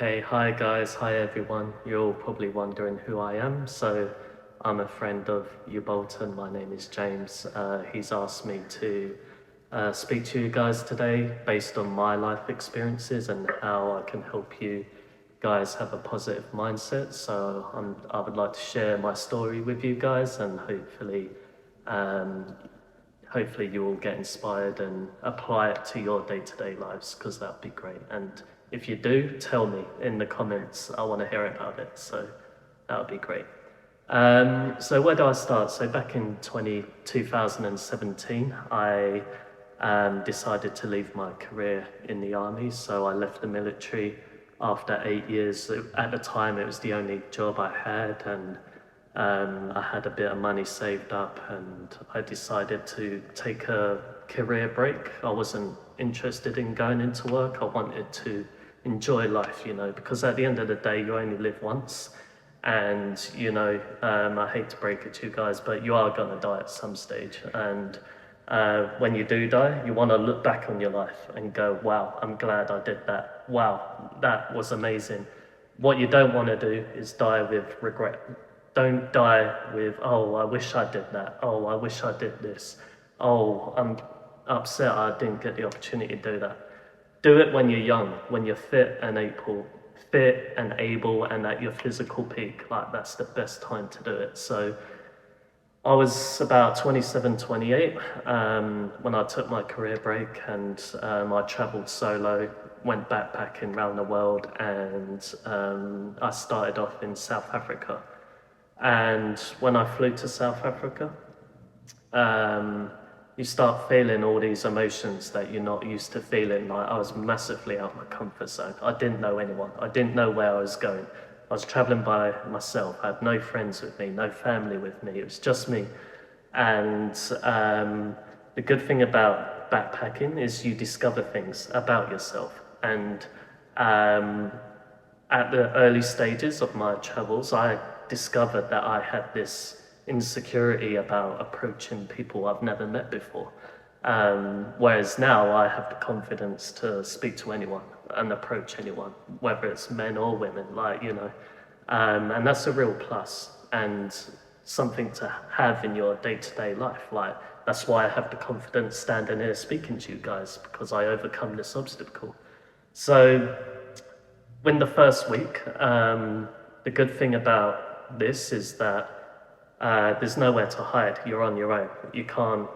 Okay, hi guys, hi everyone. You're all probably wondering who I am. So I'm a friend of you, Bolton. My name is James. He's asked me to speak to you guys today based on my life experiences and how I can help you guys have a positive mindset. So I would like to share my story with you guys, and um, hopefully you will get inspired and apply it to your day-to-day lives, because that would be great. And if you do, tell me in the comments. I want to hear about it, so that would be great. So where do I start? So back in 2017, I decided to leave my career in the army. So I left the military after 8 years. At the time, it was the only job I had, and I had a bit of money saved up, and I decided to take a career break. I wasn't interested in going into work. I wanted to enjoy life, because at the end of the day, you only live once. And, I hate to break it to you guys, but you are going to die at some stage. And when you do die, you want to look back on your life and go, wow, I'm glad I did that. Wow, that was amazing. What you don't want to do is die with regret. Don't die with, oh, I wish I did that. Oh, I wish I did this. Oh, I'm upset I didn't get the opportunity to do that. Do it when you're young, when you're fit and able and at your physical peak. Like, that's the best time to do it. So I was about 27, 28 when I took my career break, and I traveled solo, went backpacking around the world, and I started off in South Africa. And when I flew to South Africa, you start feeling all these emotions that you're not used to feeling. Like, I was massively out of my comfort zone. I didn't know anyone. I didn't know where I was going. I was traveling by myself. I had no friends with me, no family with me. It was just me. And the good thing about backpacking is you discover things about yourself. And at the early stages of my travels, I discovered that I had this insecurity about approaching people I've never met before. Whereas now I have the confidence to speak to anyone and approach anyone, whether it's men or women, and that's a real plus and something to have in your day-to-day life. Like, that's why I have the confidence standing here speaking to you guys, because I overcome this obstacle. So in the first week, the good thing about this is that there's nowhere to hide. You're on your own. You can't,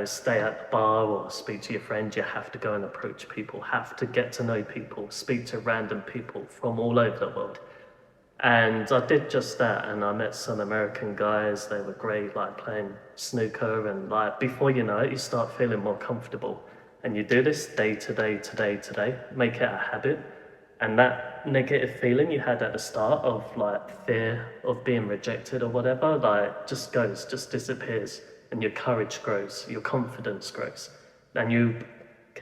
stay at the bar or speak to your friends. You have to go and approach people, have to get to know people, speak to random people from all over the world. And I did just that, and I met some American guys. They were great, like playing snooker, and like before you know it, you start feeling more comfortable. And you do this day to day to day to day, make it a habit. And that negative feeling you had at the start of like fear of being rejected or whatever, like just disappears, and your courage grows, your confidence grows. And you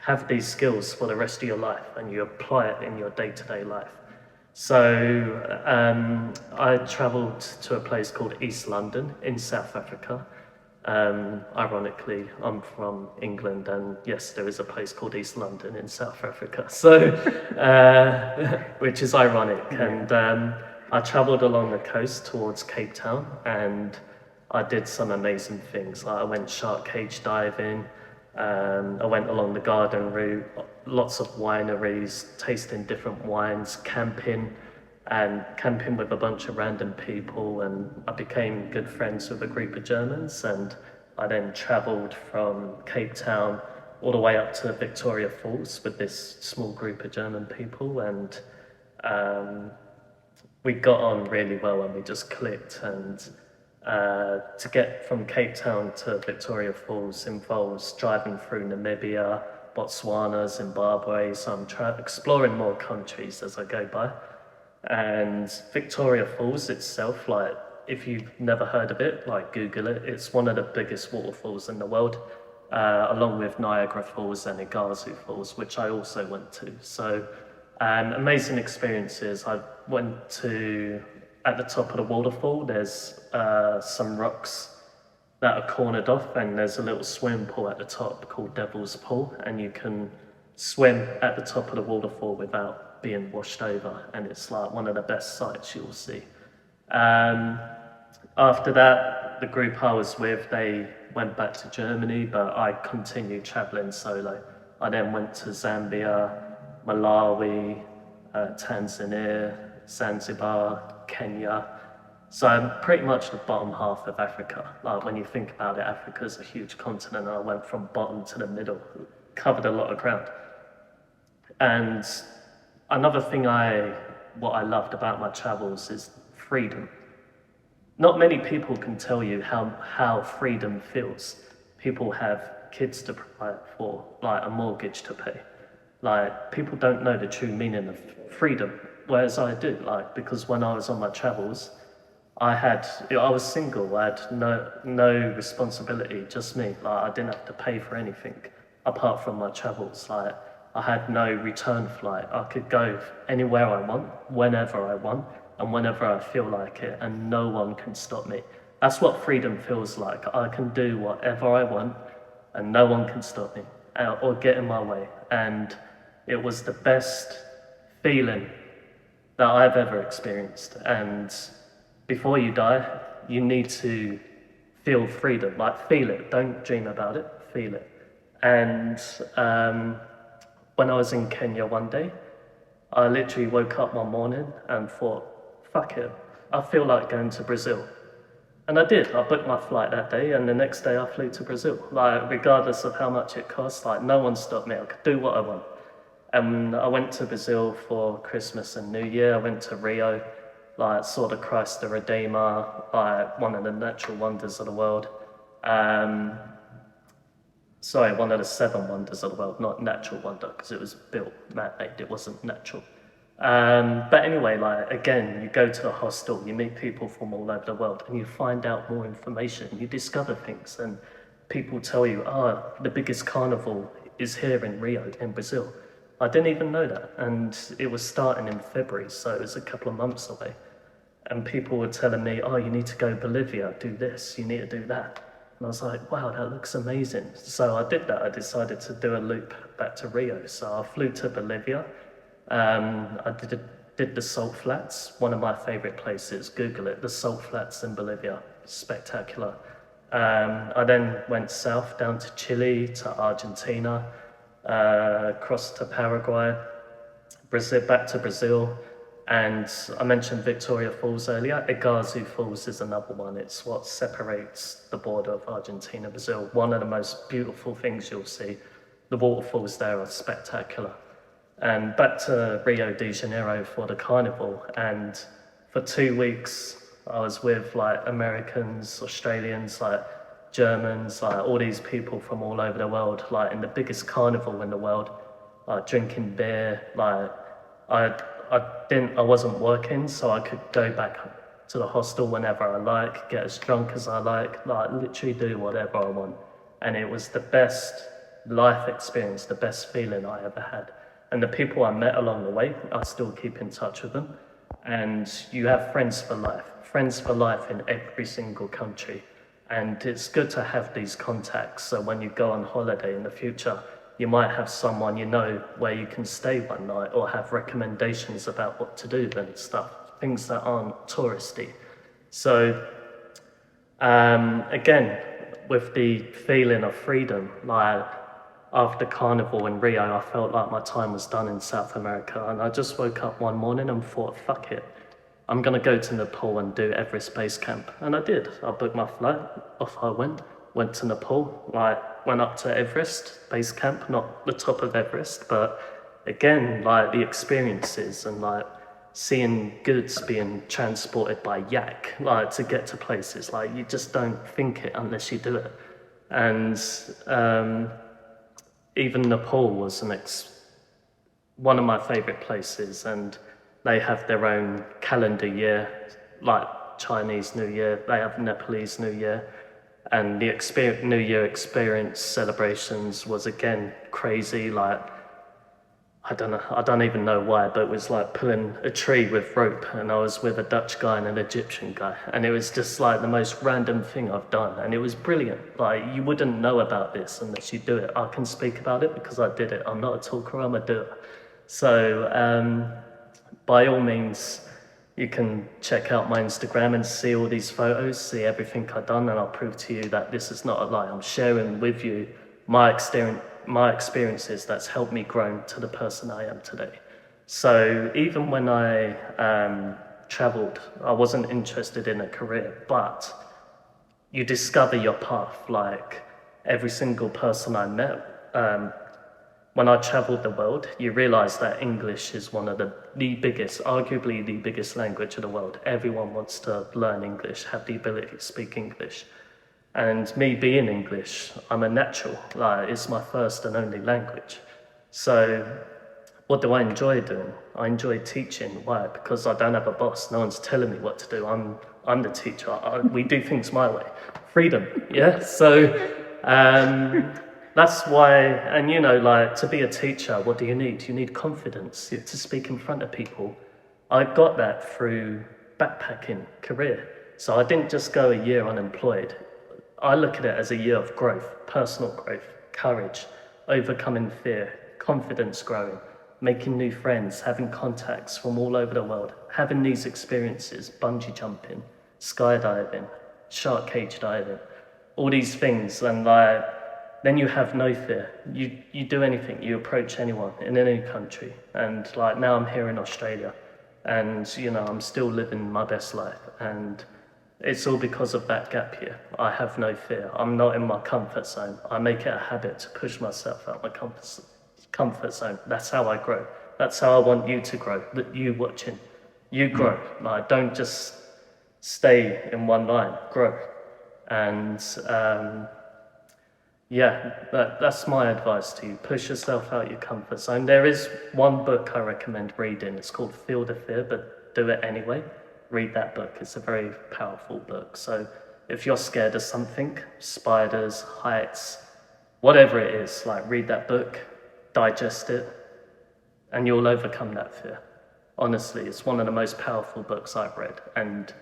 have these skills for the rest of your life, and you apply it in your day-to-day life. So I travelled to a place called East London in South Africa. Ironically, I'm from England, and yes, there is a place called East London in South Africa, so which is ironic. And I travelled along the coast towards Cape Town, and I did some amazing things. Like, I went shark cage diving. I went along the garden route, lots of wineries, tasting different wines, camping with a bunch of random people, and I became good friends with a group of Germans. And I then travelled from Cape Town all the way up to Victoria Falls with this small group of German people, and we got on really well, and we just clicked. And to get from Cape Town to Victoria Falls involves driving through Namibia, Botswana, Zimbabwe. So I'm exploring more countries as I go by. And Victoria Falls itself, like, if you've never heard of it, like, Google it. It's one of the biggest waterfalls in the world, along with Niagara Falls and Iguazu Falls, which I also went to. So amazing experiences. I went to, at the top of the waterfall, there's some rocks that are cornered off, and there's a little swimming pool at the top called Devil's Pool, and you can swim at the top of the waterfall without being washed over, and it's like one of the best sights you'll see. Um, After that, the group I was with, they went back to Germany, but I continued traveling solo. I then went to Zambia, Malawi, Tanzania, Zanzibar, Kenya. So I'm pretty much the bottom half of Africa. Like when you think about it, Africa's a huge continent, and I went from bottom to the middle, covered a lot of ground. And another thing what I loved about my travels is freedom. Not many people can tell you how freedom feels. People have kids to provide for, like a mortgage to pay. Like people don't know the true meaning of freedom, whereas I do. Like because when I was on my travels, I was single. I had no responsibility, just me. Like I didn't have to pay for anything apart from my travels. Like I had no return flight. I could go anywhere I want, whenever I want, and whenever I feel like it, and no one can stop me. That's what freedom feels like. I can do whatever I want, and no one can stop me or get in my way. And it was the best feeling that I've ever experienced. And before you die, you need to feel freedom, like feel it. Don't dream about it, feel it. And when I was in Kenya one day, I literally woke up one morning and thought, fuck it, I feel like going to Brazil. And I did. I booked my flight that day, and the next day I flew to Brazil. Like, regardless of how much it cost, like, no one stopped me. I could do what I want. And I went to Brazil for Christmas and New Year. I went to Rio, like, saw the Christ the Redeemer, like, one of the natural wonders of the world. Sorry, one of the 7 wonders of the world, not natural wonder, because it was built, man-made, it wasn't natural. But anyway, like again, you go to a hostel, you meet people from all over the world, and you find out more information, you discover things, and people tell you, the biggest carnival is here in Rio, in Brazil. I didn't even know that, and it was starting in February, so it was a couple of months away. And people were telling me, you need to go Bolivia, do this, you need to do that. And I was like, wow, that looks amazing. So I did that. I decided to do a loop back to Rio. So I flew to Bolivia. I did the salt flats, one of my favorite places. Google it, the salt flats in Bolivia, spectacular. I then went south down to Chile, to Argentina, across to Paraguay, Brazil, back to Brazil. And I mentioned Victoria Falls earlier. Iguazu Falls is another one. It's what separates the border of Argentina and Brazil. One of the most beautiful things you'll see. The waterfalls there are spectacular. And back to Rio de Janeiro for the carnival. And for 2 weeks, I was with like Americans, Australians, like Germans, like all these people from all over the world, like in the biggest carnival in the world, like drinking beer. Like I wasn't working, so I could go back to the hostel whenever I like, get as drunk as I like literally do whatever I want. And it was the best life experience, the best feeling I ever had. And the people I met along the way, I still keep in touch with them. And you have friends for life in every single country. And it's good to have these contacts, so when you go on holiday in the future, you might have someone you know where you can stay one night, or have recommendations about what to do and stuff, things that aren't touristy. So again, with the feeling of freedom, like after Carnival in Rio, I felt like my time was done in South America, and I just woke up one morning and thought, fuck it, I'm gonna go to Nepal and do Everest Base Camp. And I did. I booked my flight, off I went to Nepal, went up to Everest Base Camp, not the top of Everest, but again, like the experiences and like seeing goods being transported by yak, like to get to places, like you just don't think it unless you do it. And even Nepal was one of my favorite places, and they have their own calendar year, like Chinese New Year, they have Nepalese New Year. And the New Year experience celebrations was again crazy. Like, I don't even know why, but it was like pulling a tree with rope, and I was with a Dutch guy and an Egyptian guy, and it was just like the most random thing I've done, and it was brilliant. Like, you wouldn't know about this unless you do it. I can speak about it because I did it. I'm not a talker, I'm a doer. So by all means, you can check out my Instagram and see all these photos, see everything I've done, and I'll prove to you that this is not a lie. I'm sharing with you my experiences that's helped me grow to the person I am today. So even when I traveled, I wasn't interested in a career, but you discover your path. Like every single person I met, when I traveled the world, you realize that English is one of the biggest, arguably the biggest language of the world. Everyone wants to learn English, have the ability to speak English. And me being English, I'm a natural. Like, it's my first and only language. So what do I enjoy doing? I enjoy teaching. Why? Because I don't have a boss. No one's telling me what to do. I'm the teacher. We do things my way. Freedom, yeah? So that's why, and you know, like to be a teacher, what do you need? You need confidence to speak in front of people. I got that through backpacking career. So I didn't just go a year unemployed. I look at it as a year of growth, personal growth, courage, overcoming fear, confidence growing, making new friends, having contacts from all over the world, having these experiences, bungee jumping, skydiving, shark cage diving, all these things. And like, then you have no fear. You do anything, you approach anyone in any country. And like now I'm here in Australia and you know, I'm still living my best life. And it's all because of that gap here. I have no fear. I'm not in my comfort zone. I make it a habit to push myself out my comfort zone. That's how I grow. That's how I want you to grow. That you watching, you grow. Like, don't just stay in one line. Grow. And yeah, that's my advice to you. Push yourself out your comfort zone. There is one book I recommend reading. It's called Feel the Fear, but do it anyway. Read that book. It's a very powerful book. So if you're scared of something, spiders, heights, whatever it is, like read that book, digest it, and you'll overcome that fear. Honestly, it's one of the most powerful books I've read. And,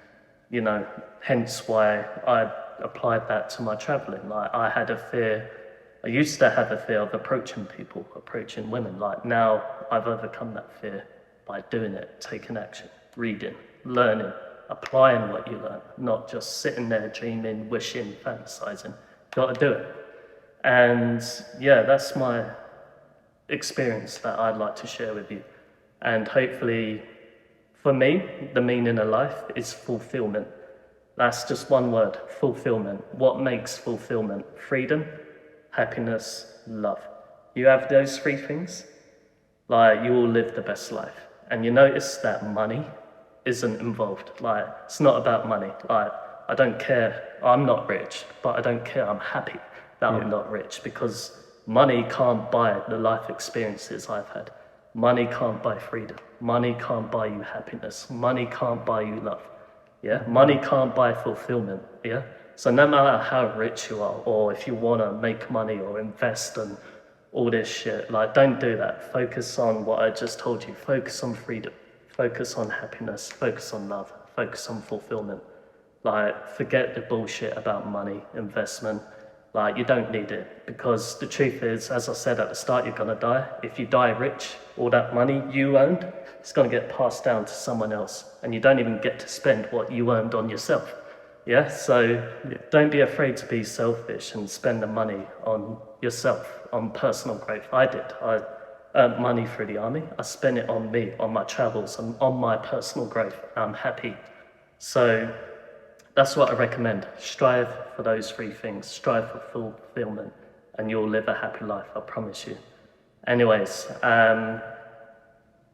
you know, hence why I applied that to my traveling. Like I had a fear, I used to have a fear of approaching people, approaching women. Like now I've overcome that fear by doing it, taking action, reading, learning, applying what you learn, not just sitting there dreaming, wishing, fantasizing. Got to do it. And yeah, that's my experience that I'd like to share with you. And hopefully, for me, the meaning of life is fulfillment. That's just one word, fulfillment. What makes fulfillment? Freedom, happiness, love. You have those three things, like you will live the best life. And you notice that money isn't involved. Like, it's not about money. Like, I don't care. I'm not rich, but I don't care. I'm happy that I'm not rich because money can't buy the life experiences I've had. Money can't buy freedom. Money can't buy you happiness. Money can't buy you love. Yeah, money can't buy fulfillment. Yeah, so no matter how rich you are, or if you want to make money or invest and all this shit, like don't do that. Focus on what I just told you. Focus on freedom. Focus on happiness. Focus on love. Focus on fulfillment. Like forget the bullshit about money, investment. Like you don't need it because the truth is, as I said at the start, you're gonna die. If you die rich, all that money you earned, it's gonna get passed down to someone else, and you don't even get to spend what you earned on yourself. Yeah, so don't be afraid to be selfish and spend the money on yourself, on personal growth. I did. I earned money through the army. I spent it on me, on my travels, and on my personal growth. I'm happy. So that's what I recommend. Strive for those three things. Strive for fulfillment, and you'll live a happy life, I promise you. Anyways,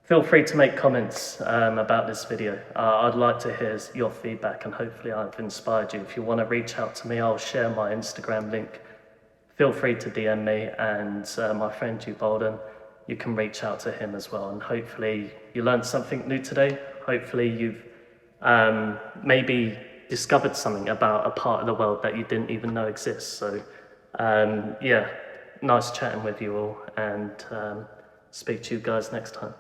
feel free to make comments about this video. I'd like to hear your feedback, and hopefully I've inspired you. If you want to reach out to me, I'll share my Instagram link. Feel free to DM me, and my friend Hugh Bolden, you can reach out to him as well. And hopefully you learned something new today. Hopefully you've maybe discovered something about a part of the world that you didn't even know exists. So yeah, nice chatting with you all, and speak to you guys next time.